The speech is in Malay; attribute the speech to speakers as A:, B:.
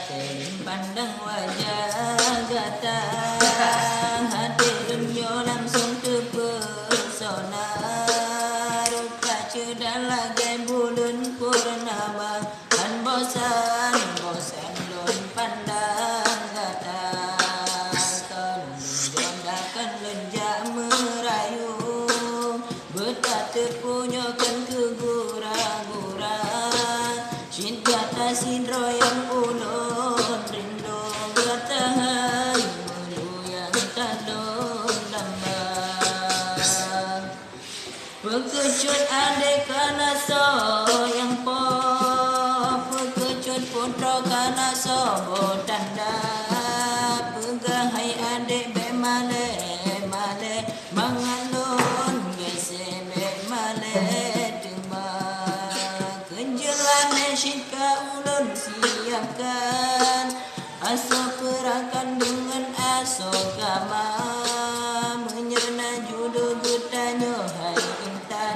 A: Seling pandang wajah gata, hati dunia langsung terpesona. Rupa cedah lagi bulan purnama, dan bosan don pandang gata. Kenunjukkan lenjak merayu, betah terpunyakan kegura-gura. Cinta tak sindro yang ulun rindu, kata hai mulu yang tandung lambang. Pengecut adik kana so yang po, pengecut putra kana so tanda. Pegahai adik be male male, mangalun gese be male demam. Kenjelan syika ulun siapkan, aso perakan dengan aso kama. Menyerna judo getanyo hai intan.